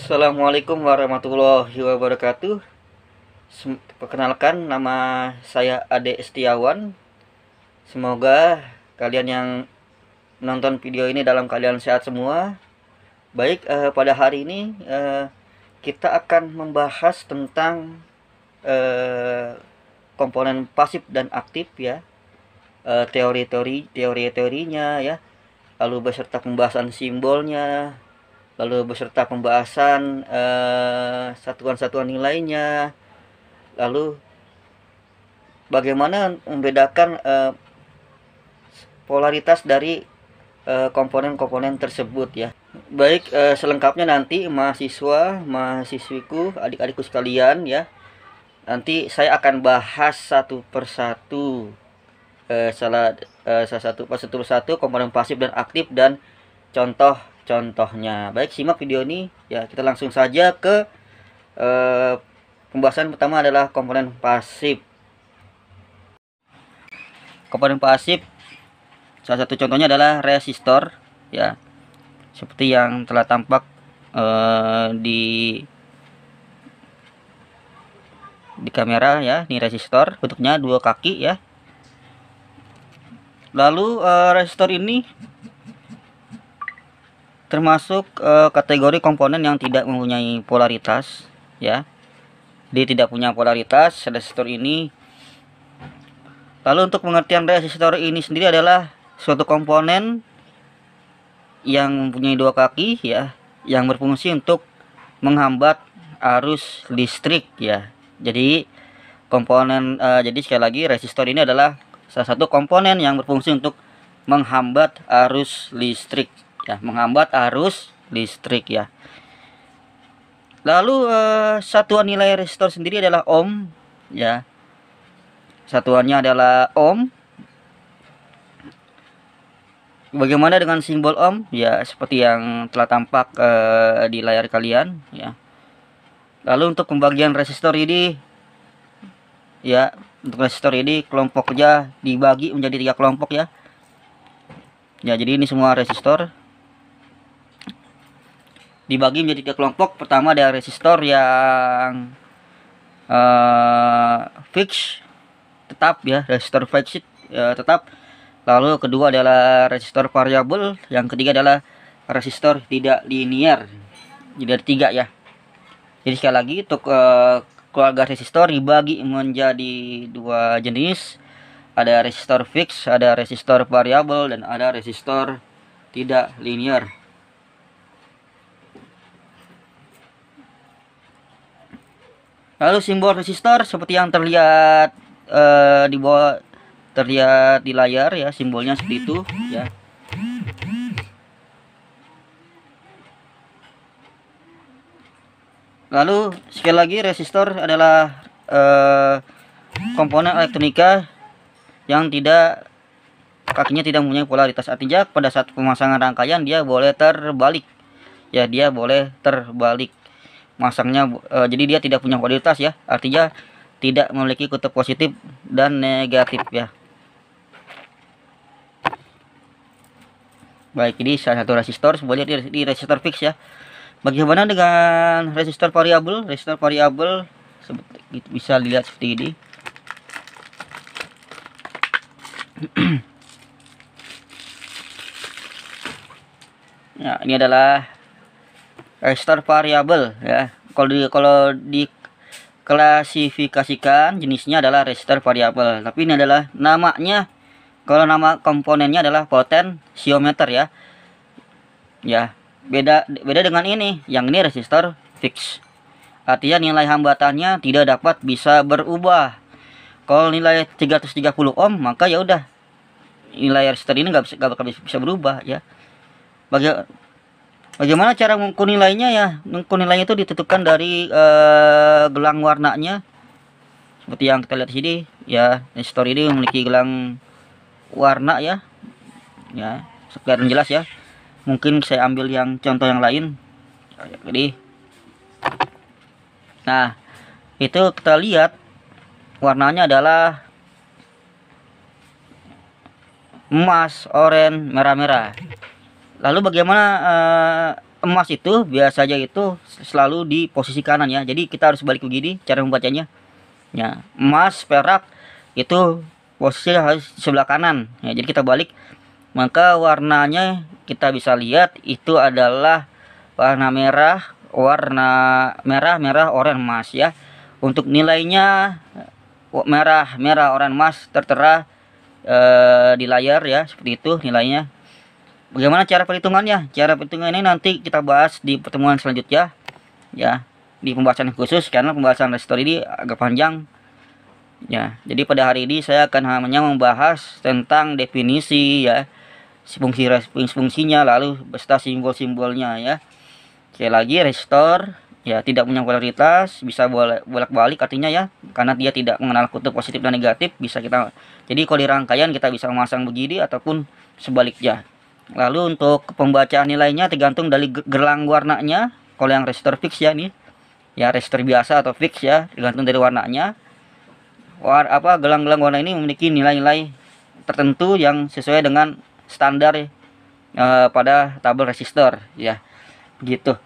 Assalamualaikum warahmatullahi wabarakatuh. Perkenalkan, nama saya Ade Setiawan. Semoga kalian yang menonton video ini dalam keadaan sehat semua. Baik, pada hari ini kita akan membahas tentang komponen pasif dan aktif ya, teori-teorinya ya, lalu beserta pembahasan simbolnya, lalu beserta pembahasan satuan-satuan nilainya, lalu bagaimana membedakan polaritas dari komponen-komponen tersebut ya. Baik, selengkapnya nanti mahasiswiku, adik-adikku sekalian ya, nanti saya akan bahas satu persatu satu persatu komponen pasif dan aktif dan contoh-contohnya. Baik, simak video ini ya. Kita langsung saja ke pembahasan pertama adalah komponen pasif. Komponen pasif, salah satu contohnya adalah resistor ya, seperti yang telah tampak di kamera ya. Ini resistor, bentuknya dua kaki ya. Lalu resistor ini termasuk kategori komponen yang tidak mempunyai polaritas ya. Dia tidak punya polaritas resistor ini. Lalu untuk pengertian resistor ini sendiri adalah suatu komponen yang mempunyai dua kaki ya, yang berfungsi untuk menghambat arus listrik ya. Jadi komponen jadi sekali lagi, resistor ini adalah salah satu komponen yang berfungsi untuk menghambat arus listrik ya, menghambat arus listrik ya. Lalu satuan nilai resistor sendiri adalah ohm ya. Satuannya adalah ohm. Bagaimana dengan simbol ohm ya, seperti yang telah tampak di layar kalian ya. Lalu untuk pembagian resistor ini ya, untuk resistor ini kelompoknya dibagi menjadi 3 kelompok ya. Ya, jadi ini semua resistor dibagi menjadi 3 kelompok. Pertama ada resistor yang fix, tetap ya, resistor fixed tetap. Lalu kedua adalah resistor variabel, yang ketiga adalah resistor tidak linear. Jadi ada 3 ya. Jadi sekali lagi, untuk keluarga resistor dibagi menjadi 2 jenis. Ada resistor fix, ada resistor variabel, dan ada resistor tidak linear. Lalu simbol resistor seperti yang terlihat di bawah, terlihat di layar ya, simbolnya seperti itu ya. Lalu sekali lagi, resistor adalah komponen elektronika yang kakinya tidak mempunyai polaritas. Artinya pada saat pemasangan rangkaian dia boleh terbalik ya, dia boleh terbalik masangnya. Jadi dia tidak punya polaritas ya, artinya tidak memiliki kutub positif dan negatif ya. Baik, ini salah satu resistor, semuanya di resistor fix ya. Bagaimana dengan resistor variabel? Resistor variabel bisa dilihat seperti ini. Nah, ini adalah resistor variabel ya. Kalau diklasifikasikan jenisnya adalah resistor variabel, tapi ini adalah namanya, kalau nama komponennya adalah potensiometer ya. Ya, beda dengan ini. Yang ini resistor fix. Artinya nilai hambatannya tidak dapat bisa berubah. Kalau nilai 330 ohm, maka ya udah, nilai resistor ini nggak bakal bisa berubah ya. Bagaimana cara mengukur nilainya ya? Mengukur nilainya itu ditentukan dari gelang warnanya. Seperti yang kita lihat di sini ya, resistor ini memiliki gelang warna ya. Ya, kelihatan jelas ya. Mungkin saya ambil yang contoh yang lain. Jadi, nah, itu kita lihat warnanya adalah emas, oranye, merah-merah. Lalu bagaimana emas itu biasanya itu selalu di posisi kanan ya. Jadi kita harus balik begini cara membacanya. Ya, emas, perak itu posisinya harus sebelah kanan. Ya, jadi kita balik. Maka warnanya kita bisa lihat itu adalah warna merah, merah, oranye, emas ya. Untuk nilainya merah, oranye, emas tertera di layar ya, seperti itu nilainya. Bagaimana cara perhitungannya? Cara perhitungan ini nanti kita bahas di pertemuan selanjutnya ya, di pembahasan khusus, karena pembahasan resistor ini agak panjang ya. Jadi pada hari ini saya akan hanya membahas tentang definisi ya, fungsinya, lalu beserta simbol-simbolnya ya. Sekali lagi, resistor ya tidak punya polaritas, bisa bolak-balik artinya ya, karena dia tidak mengenal kutub positif dan negatif. Bisa kita, jadi kalau di rangkaian kita bisa memasang begini ataupun sebaliknya. Lalu untuk pembacaan nilainya tergantung dari gelang warnanya. Kalau yang resistor fix ya, ini ya resistor biasa atau fix ya, tergantung dari warnanya. Gelang-gelang warna ini memiliki nilai-nilai tertentu yang sesuai dengan standar pada tabel resistor ya, gitu.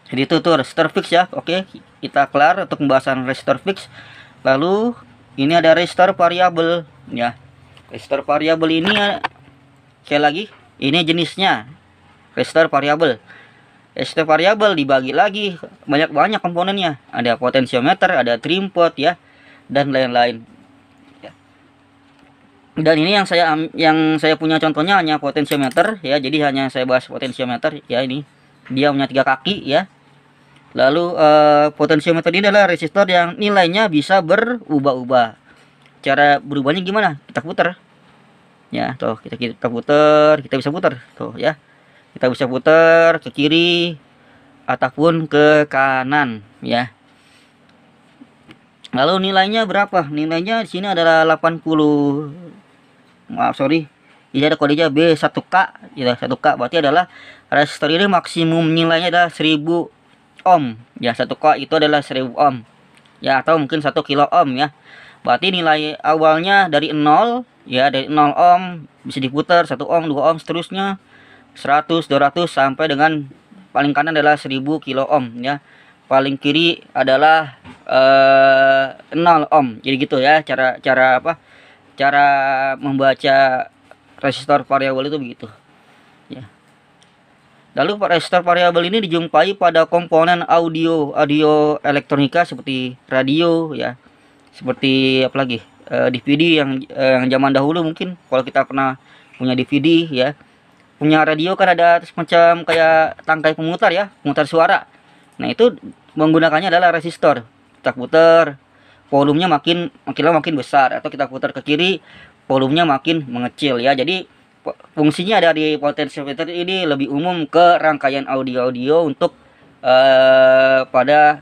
Jadi itu tuh resistor fix ya. Oke, kita kelar untuk pembahasan resistor fix. Lalu ini ada resistor variabel ya. Resistor variabel ini sekali lagi, ini jenisnya resistor variabel. Resistor variabel dibagi lagi banyak komponennya. Ada potensiometer, ada trim pot ya, dan lain-lain. Dan ini yang saya punya contohnya hanya potensiometer ya, jadi hanya saya bahas potensiometer ya. Ini dia punya 3 kaki ya. Lalu potensiometer ini adalah resistor yang nilainya bisa berubah-ubah. Cara berubahnya gimana? Kita putar ya, tuh kita putar, kita bisa putar tuh ya, kita bisa putar ke kiri ataupun ke kanan ya. Lalu nilainya berapa? Nilainya di sini adalah 80. Maaf, sorry. Ini ada kodenya B1K ya, 1K berarti adalah resistor ini maksimum nilainya adalah 1000 ohm ya. 1K itu adalah 1000 ohm ya, atau mungkin 1 kilo ohm ya. Berarti nilai awalnya dari 0 ya, dari 0 ohm bisa diputar 1 ohm, 2 ohm, seterusnya 100, 200 sampai dengan paling kanan adalah 1000 kilo ohm ya. Paling kiri adalah 0 ohm. Jadi gitu ya cara membaca resistor variabel itu begitu ya. Lalu resistor variabel ini dijumpai pada komponen audio elektronika seperti radio ya, seperti apalagi DVD yang zaman dahulu. Mungkin kalau kita pernah punya DVD ya, punya radio kan ada semacam kayak tangkai pemutar ya, pemutar suara. Nah itu menggunakannya adalah resistor. Kita putar, volumenya makin lama makin besar, atau kita putar ke kiri, volumenya makin mengecil ya. Jadi fungsinya dari potentiometer ini lebih umum ke rangkaian audio untuk pada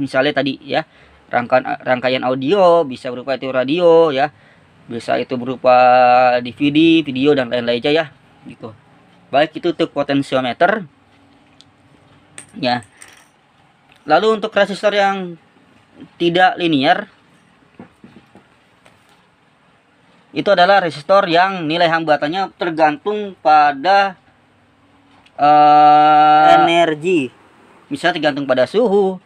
misalnya tadi ya, rangkaian audio bisa berupa itu radio ya, bisa itu berupa DVD, video dan lain-lainnya ya, gitu. Baik, itu untuk potentiometer ya. Lalu untuk resistor yang tidak linear, itu adalah resistor yang nilai hambatannya tergantung pada energi. Bisa tergantung pada suhu,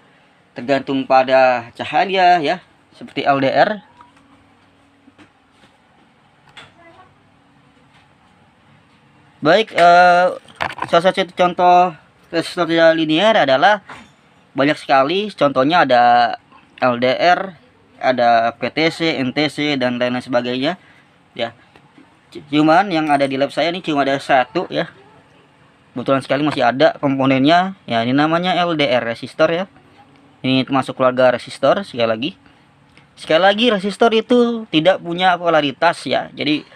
tergantung pada cahaya ya, seperti LDR. Baik, salah satu contoh resistor tidak linear adalah banyak sekali. Contohnya ada LDR, ada PTC, NTC dan lain-lain sebagainya ya. Cuman yang ada di lab saya ini cuma ada satu ya, kebetulan sekali masih ada komponennya ya. Ini namanya LDR resistor ya. Ini termasuk keluarga resistor. Sekali lagi resistor itu tidak punya polaritas ya, jadi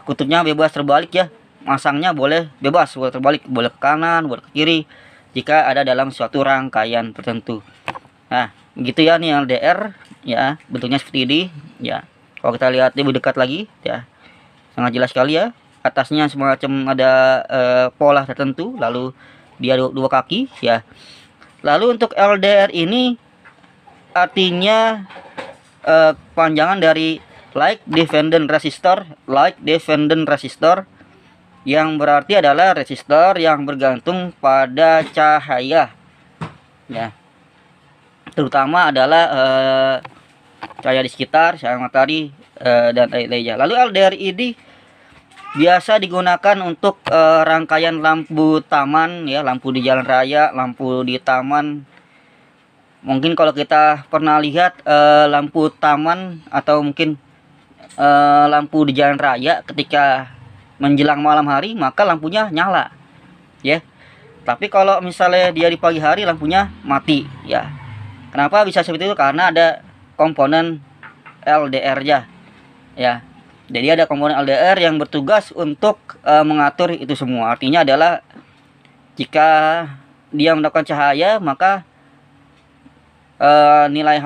kutubnya bebas terbalik ya. Masangnya boleh bebas, boleh terbalik, boleh ke kanan, boleh ke kiri jika ada dalam suatu rangkaian tertentu. Nah begitu ya, nih LDR ya, bentuknya seperti ini ya. Kalau kita lihat lebih dekat lagi ya, sangat jelas sekali ya. Atasnya semacam ada pola tertentu, lalu dia dua kaki ya. Lalu untuk LDR ini artinya panjangan dari like dependent resistor yang berarti adalah resistor yang bergantung pada cahaya, ya, terutama adalah cahaya di sekitar, cahaya matahari dan lainnya. Lalu LDR ini biasa digunakan untuk rangkaian lampu taman, ya, lampu di jalan raya, lampu di taman. Mungkin kalau kita pernah lihat lampu taman atau mungkin lampu di jalan raya ketika menjelang malam hari, maka lampunya nyala, ya. Tapi kalau misalnya dia di pagi hari, lampunya mati, ya. Kenapa bisa seperti itu? Karena ada komponen LDR-nya, ya. Jadi ada komponen LDR yang bertugas untuk mengatur itu semua. Artinya adalah jika dia mendapatkan cahaya, maka nilai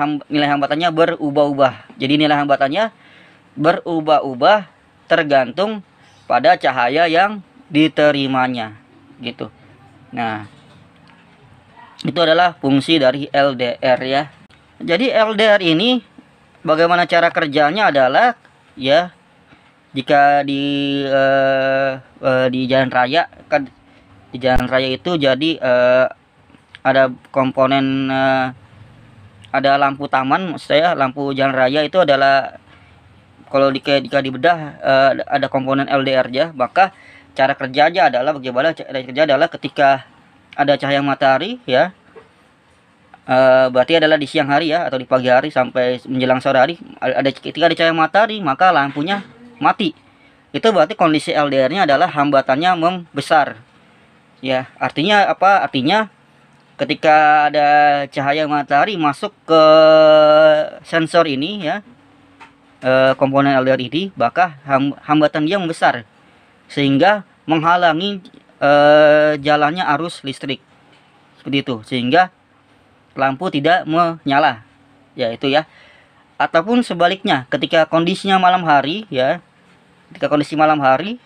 hambatannya berubah-ubah. Jadi nilai hambatannya berubah-ubah tergantung pada cahaya yang diterimanya, gitu. Nah, itu adalah fungsi dari LDR, ya. Jadi LDR ini bagaimana cara kerjanya adalah, ya, jika di jalan raya kan, di jalan raya itu jadi ada komponen ada lampu taman, maksud saya lampu jalan raya itu adalah, kalau jika dibedah ada komponen LDR ya. Maka cara kerjanya adalah bagaimana cara kerja adalah ketika ada cahaya matahari, ya, berarti adalah di siang hari, ya, atau di pagi hari sampai menjelang sore hari, ketika ada cahaya matahari maka lampunya mati. Itu berarti kondisi LDR-nya adalah hambatannya membesar, ya. Artinya apa? Artinya ketika ada cahaya matahari masuk ke sensor ini, ya, komponen LDR ini, maka hambatan dia membesar sehingga menghalangi jalannya arus listrik, seperti itu, sehingga lampu tidak menyala, ya, itu, ya. Ataupun sebaliknya, ketika kondisinya malam hari, ya, ketika kondisi malam hari,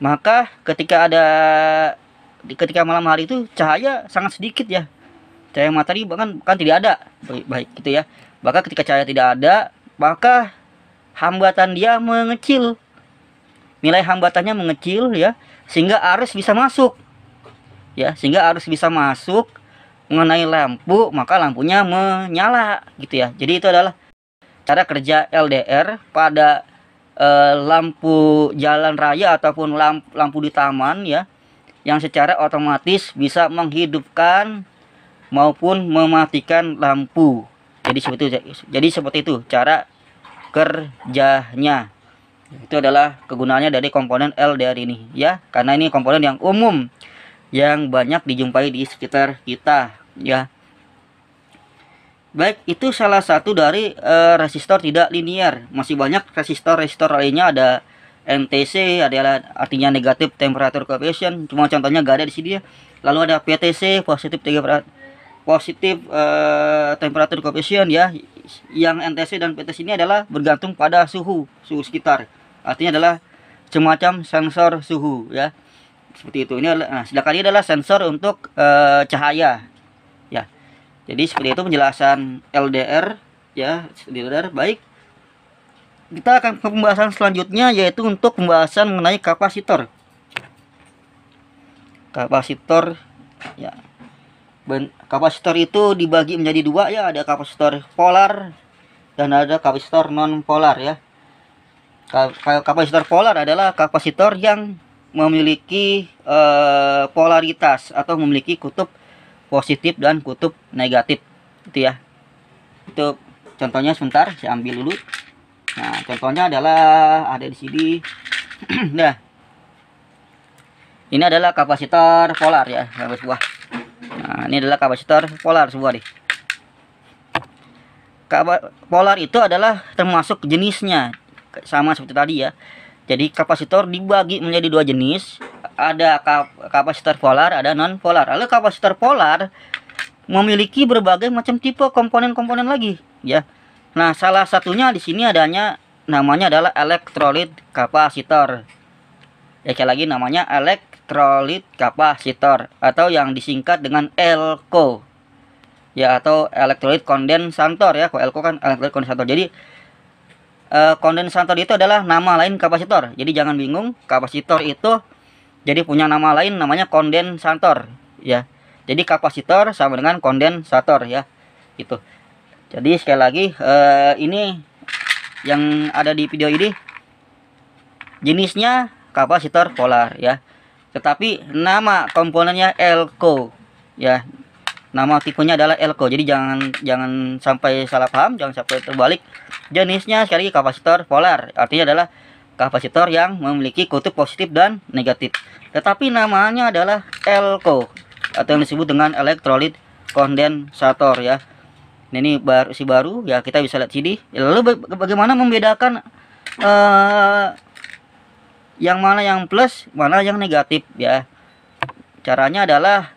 maka ketika malam hari itu cahaya sangat sedikit, ya, cahaya matahari bahkan tidak ada, baik gitu, ya. Maka ketika cahaya tidak ada, maka hambatan dia mengecil, nilai hambatannya mengecil, ya, sehingga arus bisa masuk, ya, sehingga arus bisa masuk mengenai lampu, maka lampunya menyala, gitu, ya. Jadi itu adalah cara kerja LDR pada lampu jalan raya ataupun lampu di taman, ya, yang secara otomatis bisa menghidupkan maupun mematikan lampu. Jadi seperti itu cara kerjanya. Itu adalah kegunaannya dari komponen LDR ini, ya, karena ini komponen yang umum yang banyak dijumpai di sekitar kita, ya. Baik, itu salah satu dari resistor tidak linear. Masih banyak resistor lainnya, ada NTC, adalah artinya negatif temperature coefficient, cuma contohnya gak ada di sini, ya. Lalu ada PTC, positif temperature coefficient, ya. Yang NTC dan PTC ini adalah bergantung pada suhu sekitar. Artinya adalah semacam sensor suhu, ya. Seperti itu. Ini adalah, nah, sedangkan ini adalah sensor untuk cahaya, ya. Jadi seperti itu penjelasan LDR, ya, LDR. Baik, kita akan ke pembahasan selanjutnya, yaitu untuk pembahasan mengenai kapasitor. Kapasitor, ya. Kapasitor itu dibagi menjadi dua, ya. Ada kapasitor polar dan ada kapasitor non polar, ya. Kapasitor polar adalah kapasitor yang memiliki polaritas atau memiliki kutub positif dan kutub negatif, gitu, ya. Itu contohnya, sebentar saya ambil dulu. Nah, contohnya adalah ada di sini. Nah, ini adalah kapasitor polar, ya, sebuah. Nah, ini adalah kapasitor polar sebuah nih. Polar itu adalah termasuk jenisnya sama seperti tadi, ya. Jadi kapasitor dibagi menjadi dua jenis, ada kapasitor polar, ada non polar. Lalu kapasitor polar memiliki berbagai macam tipe komponen-komponen lagi, ya. Nah, salah satunya di sini namanya adalah elektrolit kapasitor. Ya, sekali lagi namanya elektrolit kapasitor atau yang disingkat dengan ELCO, ya, atau elektrolit kondensator, ya. Kalau ELCO kan elektrolit kondensator. Jadi kondensator itu adalah nama lain kapasitor. Jadi jangan bingung, kapasitor itu jadi punya nama lain namanya kondensator ya. Jadi kapasitor sama dengan kondensator ya. Itu. Jadi sekali lagi ini yang ada di video ini jenisnya kapasitor polar ya. Tetapi nama komponennya Elco ya. Nama tipenya adalah Elco. Jadi jangan sampai salah paham, jangan sampai terbalik. Jenisnya sekali lagi kapasitor polar. Artinya adalah kapasitor yang memiliki kutub positif dan negatif. Tetapi namanya adalah Elco atau yang disebut dengan elektrolit kondensator ya. Ini baru ya, kita bisa lihat sini. Lalu bagaimana membedakan yang mana yang plus, mana yang negatif ya. Caranya adalah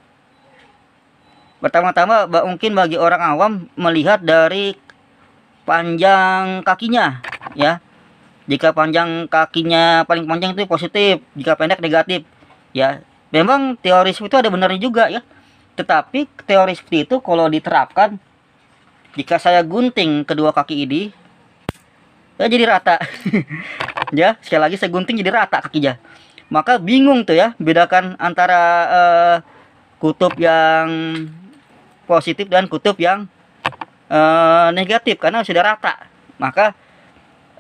pertama-tama mungkin bagi orang awam melihat dari panjang kakinya ya. Jika panjang kakinya paling panjang itu positif, jika pendek negatif ya. Memang teori seperti itu ada benarnya juga ya. Tetapi teori seperti itu kalau diterapkan, jika saya gunting kedua kaki ini ya jadi rata. Ya, sekali lagi saya gunting jadi rata kakinya. Maka bingung tuh ya, bedakan antara kutub yang positif dan kutub yang negatif karena sudah rata. Maka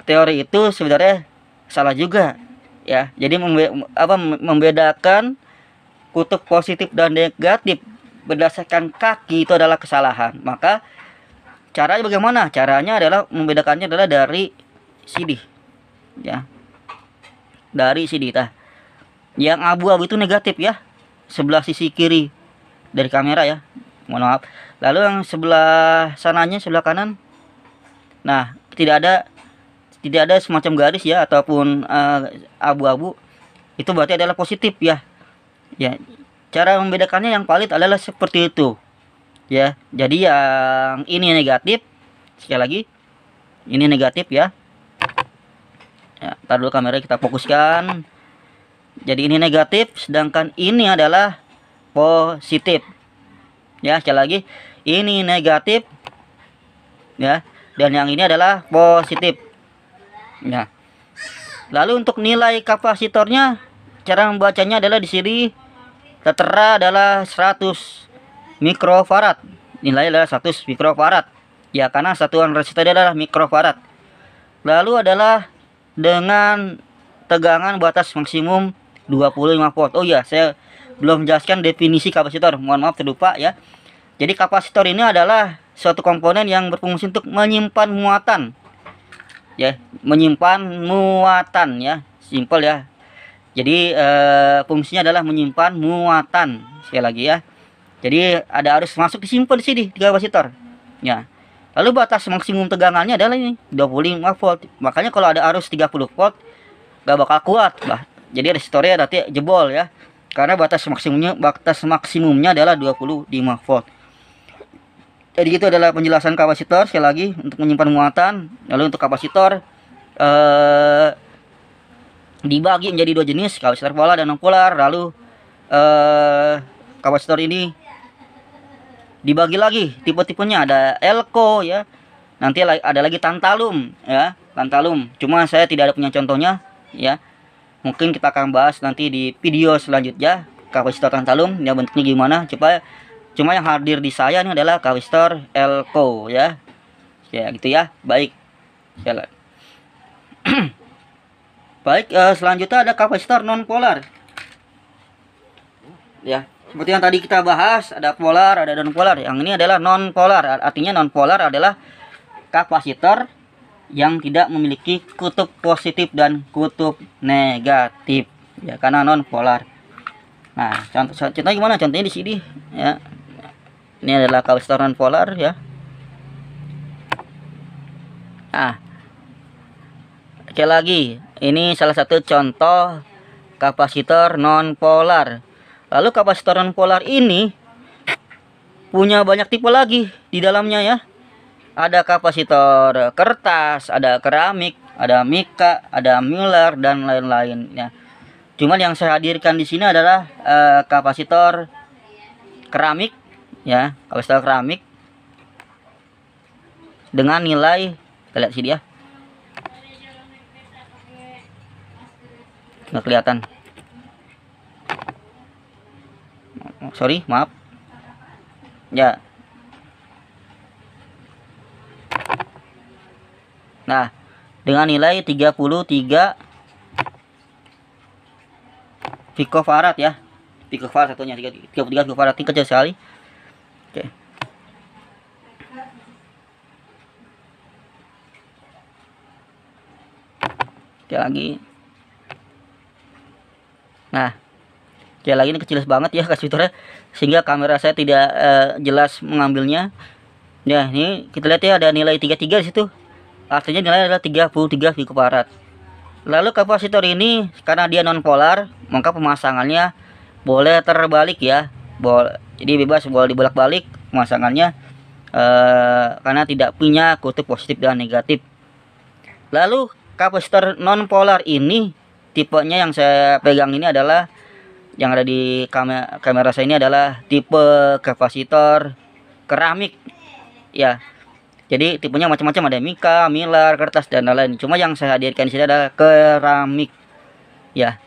teori itu sebenarnya salah juga ya. Jadi membedakan kutub positif dan negatif berdasarkan kaki itu adalah kesalahan. Maka caranya bagaimana? Caranya adalah membedakannya adalah dari sini ya. Dari sini tah. Yang abu-abu itu negatif ya. Sebelah sisi kiri dari kamera ya. Mohon maaf. Lalu yang sebelah sananya, sebelah kanan, nah tidak ada semacam garis ya ataupun abu-abu, itu berarti adalah positif ya. Ya, cara membedakannya yang valid adalah seperti itu ya. Jadi yang ini negatif, sekali lagi ini negatif ya. Ya, tar dulu kamera kita fokuskan. Jadi ini negatif, sedangkan ini adalah positif. Ya, sekali lagi ini negatif ya, dan yang ini adalah positif ya. Lalu untuk nilai kapasitornya, cara membacanya adalah di sini tertera adalah 100 mikrofarad. Nilai adalah 100 mikrofarad ya, karena satuan resistor adalah mikrofarad. Lalu adalah dengan tegangan batas maksimum 25 volt. Oh ya, saya belum menjelaskan definisi kapasitor, mohon maaf terlupa ya. Jadi kapasitor ini adalah suatu komponen yang berfungsi untuk menyimpan muatan ya, menyimpan muatan ya, simpel ya. Jadi fungsinya adalah menyimpan muatan, sekali lagi ya. Jadi ada arus masuk disimpan di sini di kapasitor ya. Lalu batas maksimum tegangannya adalah ini 25 volt. Makanya kalau ada arus 30 volt gak bakal kuat lah. Jadi resistornya nanti jebol ya. Karena batas maksimumnya adalah 25 volt. Jadi itu adalah penjelasan kapasitor sekali lagi untuk menyimpan muatan. Lalu untuk kapasitor dibagi menjadi dua jenis, kapasitor polar dan non polar. Lalu kapasitor ini dibagi lagi tipe-tipenya, ada Elco ya. Nanti ada lagi tantalum ya, tantalum. Cuma saya tidak ada punya contohnya ya. Mungkin kita akan bahas nanti di video selanjutnya kapasitor tantalum ya, bentuknya gimana. Cuma yang hadir di saya ini adalah kapasitor Elco ya. Ya gitu ya. Baik. Jalan. Baik, selanjutnya ada kapasitor non polar. Ya, seperti yang tadi kita bahas, ada polar, ada non polar. Yang ini adalah non polar. Artinya non polar adalah kapasitor yang tidak memiliki kutub positif dan kutub negatif ya, karena non polar. Nah, contohnya gimana? Contohnya di sini ya. Ini adalah kapasitor non polar ya. Nah, sekali lagi, ini salah satu contoh kapasitor non polar. Lalu kapasitor non polar ini punya banyak tipe lagi di dalamnya ya. Ada kapasitor kertas, ada keramik, ada mika, ada Müller dan lain-lain ya. Cuman yang saya hadirkan di sini adalah kapasitor keramik ya, kapasitor keramik dengan nilai, kita lihat sini ya. nggak kelihatan. Sorry, maaf ya. Nah, dengan nilai 33 picofarad ya. Picofarad satunya 33 picofarad, ini kecil sekali. Oke. Oke lagi. Nah, sekali lagi ini kecil banget ya kapasitornya, sehingga kamera saya tidak jelas mengambilnya. Ya, ini kita lihat ya, ada nilai 33 di situ. Artinya nilai adalah 33 picofarad. Lalu kapasitor ini karena dia non polar, maka pemasangannya boleh terbalik ya. Jadi bebas, boleh dibolak-balik pemasangannya karena tidak punya kutub positif dan negatif. Lalu kapasitor non polar ini, tipenya yang saya pegang ini adalah, yang ada di kamera saya ini adalah tipe kapasitor keramik ya. Jadi tipenya macam-macam, ada mika, mylar, kertas dan lain-lain. Cuma yang saya hadirkan di sini adalah keramik ya.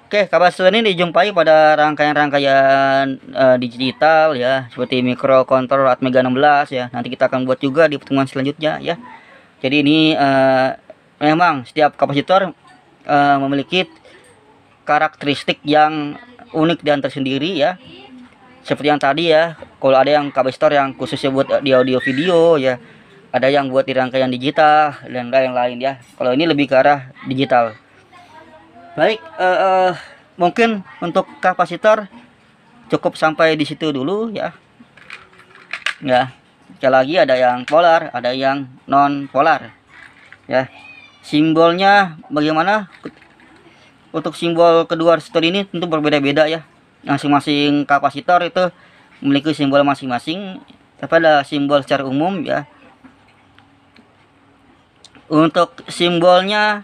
Oke, kapasitor ini dijumpai pada rangkaian-rangkaian digital ya, seperti microcontroller Atmega 16 ya. Nanti kita akan buat juga di pertemuan selanjutnya ya. Jadi ini memang setiap kapasitor memiliki karakteristik yang unik dan tersendiri ya. Seperti yang tadi ya, kalau ada yang kapasitor yang khususnya buat di audio video ya, ada yang buat di rangkaian digital dan lain-lain ya. Kalau ini lebih ke arah digital. Baik, mungkin untuk kapasitor cukup sampai di situ dulu ya. Ya, sekali lagi ada yang polar, ada yang non polar ya. Simbolnya bagaimana? Untuk simbol kedua resistor ini tentu berbeda-beda ya. Masing-masing kapasitor itu memiliki simbol masing-masing, tapi ada simbol secara umum ya. Untuk simbolnya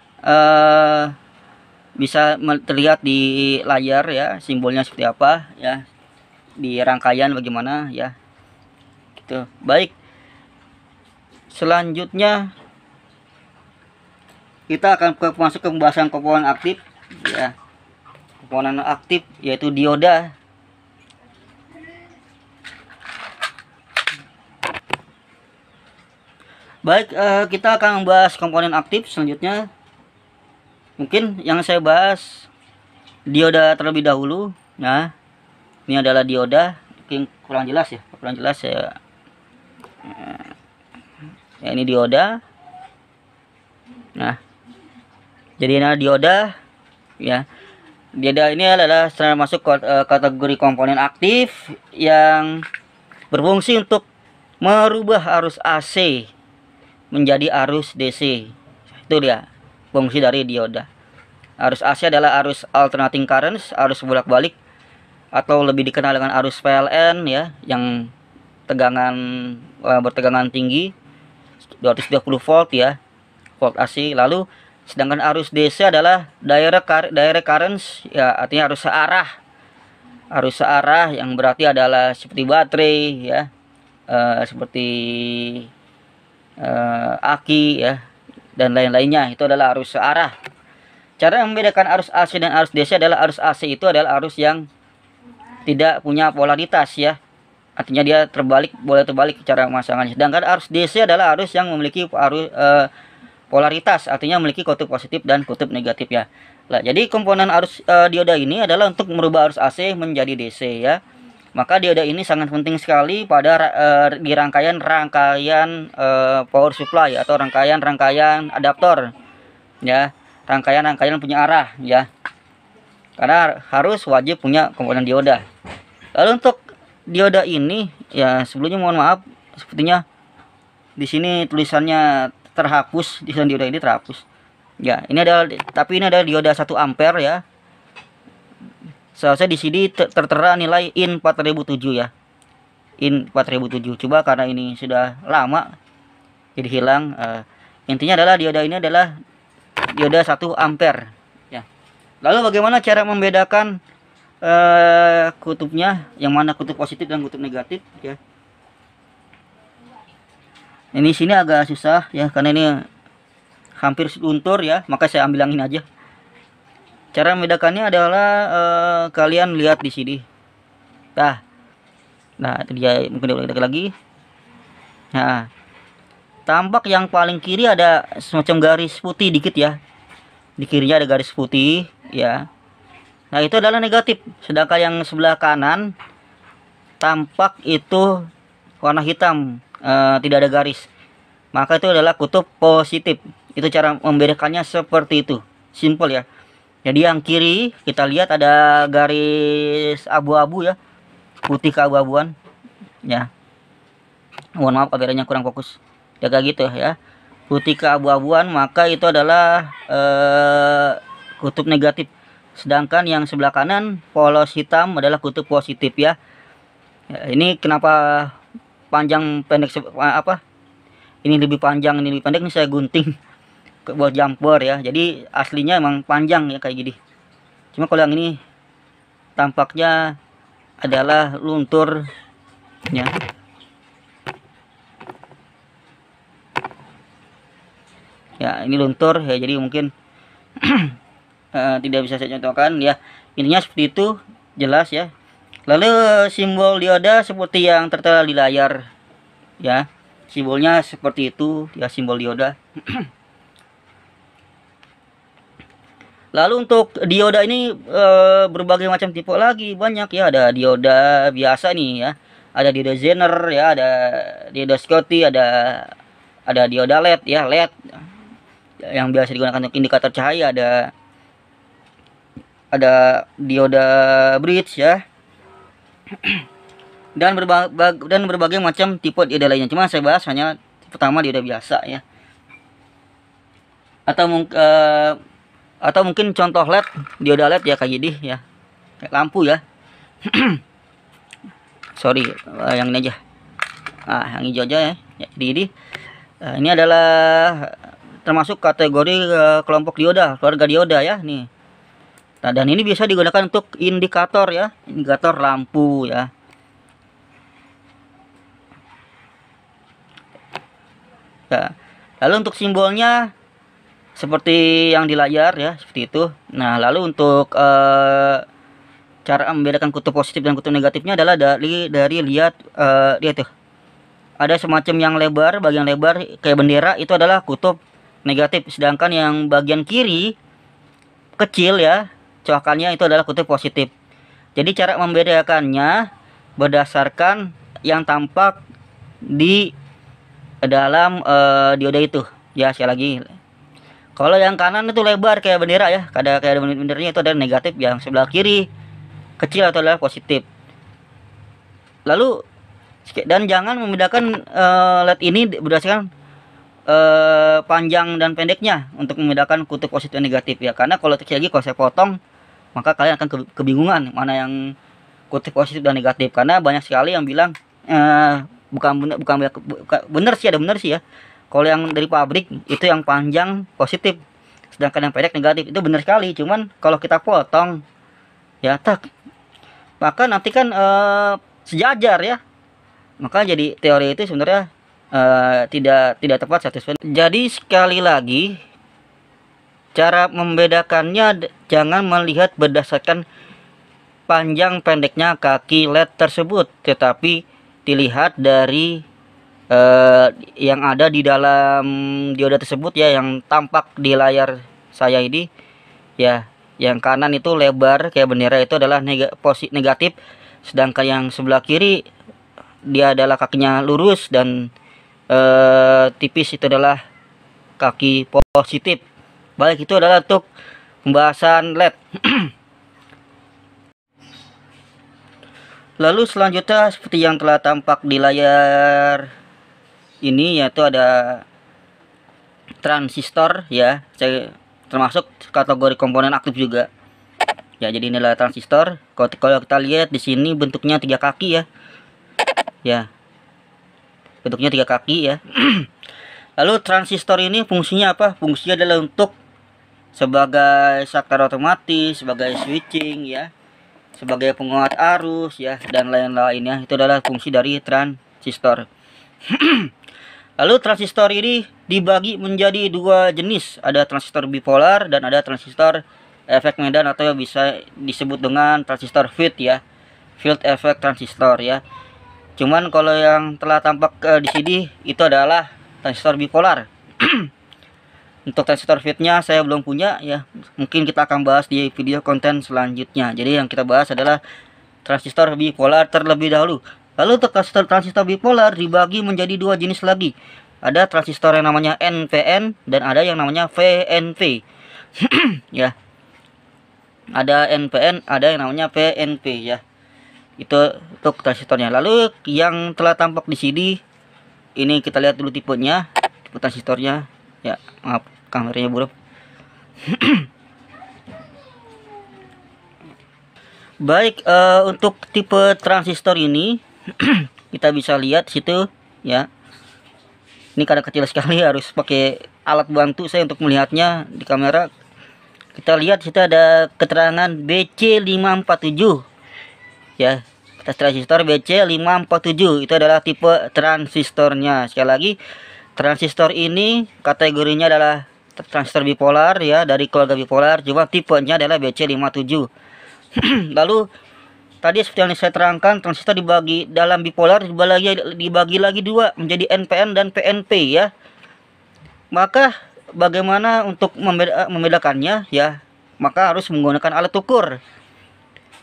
bisa terlihat di layar ya, simbolnya seperti apa ya, di rangkaian bagaimana ya gitu. Baik, selanjutnya kita akan masuk ke pembahasan komponen aktif ya. Komponen aktif yaitu dioda. Baik, kita akan membahas komponen aktif selanjutnya. Mungkin yang saya bahas dioda terlebih dahulu. Nah, ini adalah dioda. Mungkin kurang jelas ya, kurang jelas ya. Ya, ini dioda. Nah, jadi ini dioda ya. Dioda ini adalah termasuk kategori komponen aktif yang berfungsi untuk merubah arus AC menjadi arus DC. Itu dia fungsi dari dioda. Arus AC adalah arus alternating current, arus bolak-balik, atau lebih dikenal dengan arus PLN ya, yang bertegangan tinggi 220 volt ya, volt AC. Lalu sedangkan arus DC adalah direct current ya, artinya arus searah. Arus searah yang berarti adalah seperti baterai ya, seperti aki ya, dan lain-lainnya, itu adalah arus searah. Cara membedakan arus AC dan arus DC adalah arus AC itu adalah arus yang tidak punya polaritas ya, artinya dia terbalik, boleh terbalik cara pemasangannya. Sedangkan arus DC adalah arus yang memiliki polaritas, artinya memiliki kutub positif dan kutub negatif ya. Nah, jadi komponen arus dioda ini adalah untuk merubah arus AC menjadi DC ya. Maka dioda ini sangat penting sekali pada di rangkaian power supply atau rangkaian adaptor ya, rangkaian punya arah ya, karena harus wajib punya komponen dioda. Lalu untuk dioda ini ya, sebelumnya mohon maaf, sepertinya di sini tulisannya terhapus, di dioda ini terhapus ya. Ini adalah, tapi ini adalah dioda 1 ampere ya. Seharusnya di sini tertera nilai IN 4007 ya, IN 4007. Coba karena ini sudah lama jadi hilang. Intinya adalah dioda ini adalah dioda 1 ampere ya. Lalu bagaimana cara membedakan kutubnya, yang mana kutub positif dan kutub negatif ya. Ini sini agak susah ya, karena ini hampir luntur ya, maka saya ambil yang ini aja. Cara membedakannya adalah kalian lihat di sini. Nah, itu dia, mungkin diulang lagi. Nah, tampak yang paling kiri ada semacam garis putih dikit ya. Di kirinya ada garis putih ya. Nah, itu adalah negatif. Sedangkan yang sebelah kanan tampak itu warna hitam, tidak ada garis. Maka itu adalah kutub positif. Itu cara membedakannya seperti itu. Simple ya. Jadi yang kiri kita lihat ada garis abu-abu ya, putih keabu-abuan ya. Mohon maaf kameranya kurang fokus. Ya kayak gitu ya. Putih keabu-abuan, maka itu adalah kutub negatif. Sedangkan yang sebelah kanan polos hitam adalah kutub positif ya. Ini kenapa panjang pendek apa? Ini lebih panjang, ini lebih pendek, ini saya gunting buat jumper ya. Jadi aslinya emang panjang ya kayak gini. Cuma kalau yang ini tampaknya adalah luntur ya. Ya, ini luntur ya, jadi mungkin tidak bisa saya contohkan ya. Intinya seperti itu, jelas ya. Lalu simbol dioda seperti yang tertera di layar ya. Simbolnya seperti itu ya, simbol dioda. Lalu untuk dioda ini berbagai macam tipe lagi, banyak ya. Ada dioda biasa nih ya, ada dioda Zener ya, ada dioda Scotty, ada dioda LED ya, LED yang biasa digunakan untuk indikator cahaya, ada dioda bridge ya. Dan berbagai macam tipe dioda lainnya. Cuma saya bahas hanya pertama dioda biasa ya. Atau mungkin contoh LED, dioda LED ya kayak gini ya, kayak lampu ya. Sorry, yang ini aja. Yang hijau aja ya. Jadi ini adalah termasuk kategori kelompok dioda, keluarga dioda ya nih. Nah, dan ini bisa digunakan untuk indikator ya, indikator lampu ya. Lalu untuk simbolnya seperti yang di layar ya, seperti itu. Nah, lalu untuk cara membedakan kutub positif dan kutub negatifnya adalah dari lihat tuh. Ada semacam yang lebar, bagian lebar kayak bendera, itu adalah kutub negatif. Sedangkan yang bagian kiri kecil ya, coakannya itu adalah kutub positif. Jadi cara membedakannya berdasarkan yang tampak di dalam dioda itu ya. Sekali lagi, kalau yang kanan itu lebar kayak bendera ya, kayak ada benderanya, itu adalah negatif. Yang sebelah kiri kecil atau adalah positif. Lalu dan jangan membedakan LED ini berdasarkan panjang dan pendeknya untuk membedakan kutub positif dan negatif ya. Karena kalau sekali lagi, kalau saya potong, maka kalian akan kebingungan mana yang kutub positif dan negatif. Karena banyak sekali yang bilang bukan benar sih, ada benar sih ya. Kalau yang dari pabrik itu yang panjang positif, sedangkan yang pendek negatif. Itu benar sekali. Cuman kalau kita potong ya, maka nanti kan sejajar ya. Maka jadi teori itu sebenarnya tidak tepat 100%. Jadi sekali lagi, cara membedakannya jangan melihat berdasarkan panjang pendeknya kaki LED tersebut, tetapi dilihat dari yang ada di dalam dioda tersebut ya, yang tampak di layar saya ini ya. Yang kanan itu lebar kayak bendera, itu adalah negatif. Sedangkan yang sebelah kiri dia adalah kakinya lurus dan tipis, itu adalah kaki positif. Baik, itu adalah untuk pembahasan LED. Lalu selanjutnya seperti yang telah tampak di layar ini, yaitu ada transistor ya. Saya termasuk kategori komponen aktif juga ya. Jadi ini adalah transistor. Kalau kita lihat di sini bentuknya 3 kaki ya. Ya, bentuknya 3 kaki ya. Lalu transistor ini fungsinya apa? Fungsinya adalah untuk sebagai saklar otomatis, sebagai switching ya, sebagai penguat arus ya, dan lain-lainnya. Itu adalah fungsi dari transistor. Lalu transistor ini dibagi menjadi 2 jenis. Ada transistor bipolar dan ada transistor efek medan atau bisa disebut dengan transistor field ya, field effect transistor ya. Cuman kalau yang telah tampak di sini itu adalah transistor bipolar. Untuk transistor fitnya saya belum punya ya. Mungkin kita akan bahas di video konten selanjutnya. Jadi yang kita bahas adalah transistor bipolar terlebih dahulu. Lalu untuk transistor bipolar dibagi menjadi dua jenis lagi. Ada transistor yang namanya NPN dan ada yang namanya VNP. Ya. Ada NPN, ada yang namanya VNP ya. Itu untuk transistornya. Lalu yang telah tampak di sini, ini kita lihat dulu tipenya, tipe transistornya. Ya, maaf kameranya buruk. Baik, untuk tipe transistor ini kita bisa lihat situ ya. Ini kadang kecil sekali, harus pakai alat bantu saya untuk melihatnya di kamera. Kita lihat situ ada keterangan BC547. Ya, transistor BC547 itu adalah tipe transistornya. Sekali lagi, transistor ini kategorinya adalah transistor bipolar ya, dari keluarga bipolar, cuma tipenya adalah BC57. Lalu tadi seperti yang saya terangkan, transistor dibagi dalam bipolar dibagi lagi dua menjadi NPN dan PNP ya. Maka bagaimana untuk membedakannya ya? Maka harus menggunakan alat ukur.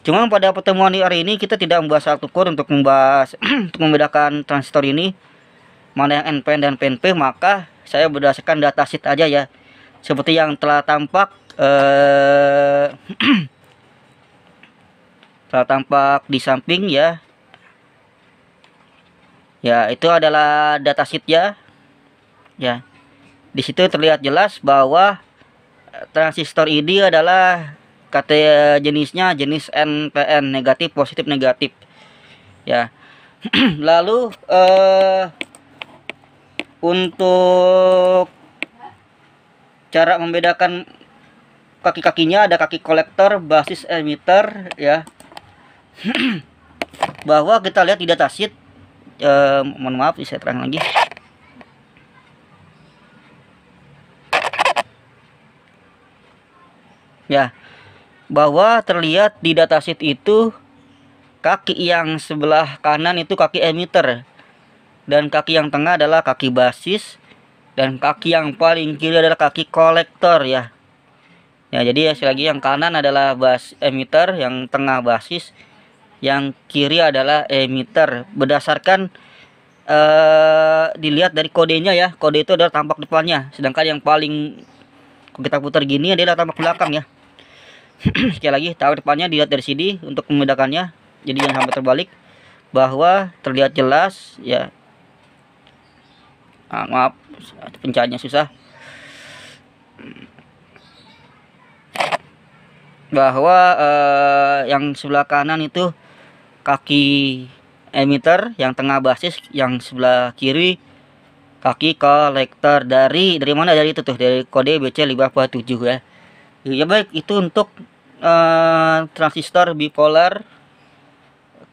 Cuma pada pertemuan hari ini kita tidak membahas alat ukur untuk membahas untuk membedakan transistor ini mana yang NPN dan PNP, maka saya berdasarkan datasheet aja ya. Seperti yang telah tampak telah tampak di samping ya. Ya, itu adalah datasheet ya. Ya. Di situ terlihat jelas bahwa transistor ini adalah jenisnya jenis NPN, negatif positif negatif ya. Lalu untuk cara membedakan kaki-kakinya, ada kaki kolektor, basis emitter ya. Bahwa kita lihat di datasheet, mohon maaf saya terang lagi. Ya, bahwa terlihat di datasheet itu kaki yang sebelah kanan itu kaki emitter dan kaki yang tengah adalah kaki basis dan kaki yang paling kiri adalah kaki kolektor ya. Ya, jadi sekali lagi yang kanan adalah emitter, yang tengah basis, yang kiri adalah emitter. Berdasarkan dilihat dari kodenya ya, kode itu adalah tampak depannya, sedangkan yang paling kita putar gini adalah tampak belakang ya. Sekali lagi, tahu depannya dilihat dari sini untuk membedakannya. Jadi jangan sampai terbalik, bahwa terlihat jelas ya. Maaf, pencahayanya susah. Bahwa yang sebelah kanan itu kaki emitter, yang tengah basis, yang sebelah kiri kaki kolektor. Dari mana? Dari itu tuh, dari kode BC547 ya. Ya baik, itu untuk transistor bipolar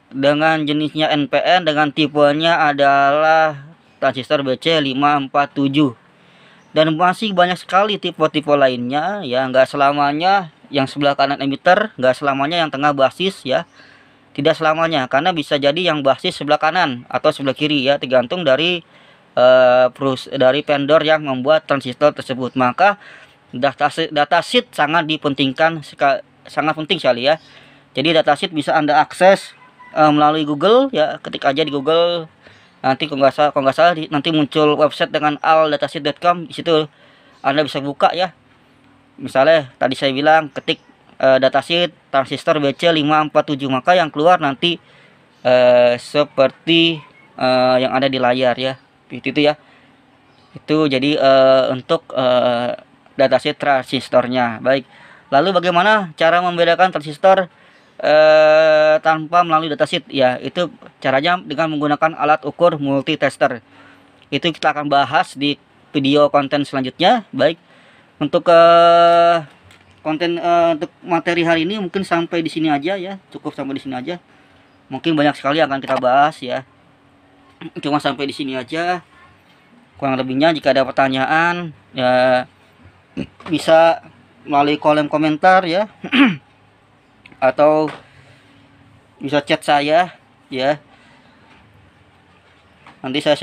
dengan jenisnya NPN dengan tipenya adalah transistor BC547. Dan masih banyak sekali tipe-tipe lainnya ya, nggak selamanya yang sebelah kanan emitter, nggak selamanya yang tengah basis ya. Tidak selamanya, karena bisa jadi yang basis sebelah kanan atau sebelah kiri ya, tergantung dari dari vendor yang membuat transistor tersebut. Maka datasheet sangat dipentingkan, sangat penting sekali ya. Jadi datasheet bisa Anda akses melalui Google ya, ketik aja di Google. Nanti kalau nggak salah nanti muncul website dengan aldatasheet.com. Di situ Anda bisa buka ya. Misalnya tadi saya bilang ketik datasheet transistor BC547, maka yang keluar nanti seperti yang ada di layar ya. Itu ya. Itu jadi untuk datasheet transistornya. Baik. Lalu bagaimana cara membedakan transistor tanpa melalui datasheet ya? Itu caranya dengan menggunakan alat ukur multitester. Itu kita akan bahas di video konten selanjutnya. Baik. Untuk konten untuk materi hari ini mungkin sampai di sini aja ya. Cukup sampai di sini aja. Mungkin banyak sekali yang akan kita bahas ya. Cuma sampai di sini aja. Kurang lebihnya jika ada pertanyaan ya bisa melalui kolom komentar ya. Atau bisa chat saya ya. Nanti saya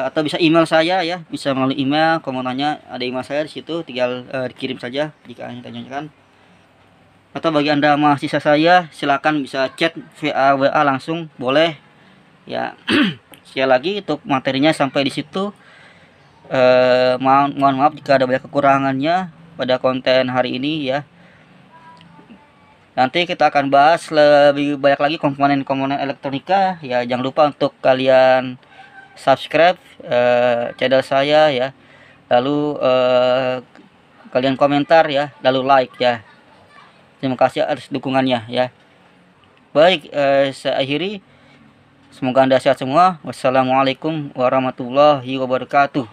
atau bisa email saya ya, bisa melalui email. Kalau mau nanya ada email saya di situ, tinggal dikirim saja jika ingin tanyakan. Atau bagi Anda mahasiswa saya, silakan bisa chat VA WA langsung boleh ya. Sekali lagi untuk materinya sampai di situ. Mohon maaf jika ada banyak kekurangannya pada konten hari ini ya. Nanti kita akan bahas lebih banyak lagi komponen-komponen elektronika ya. Jangan lupa untuk kalian subscribe channel saya ya. Lalu kalian komentar ya, lalu like ya. Terima kasih atas dukungannya ya. Baik, saya akhiri. Semoga Anda sehat semua. Wassalamualaikum warahmatullahi wabarakatuh.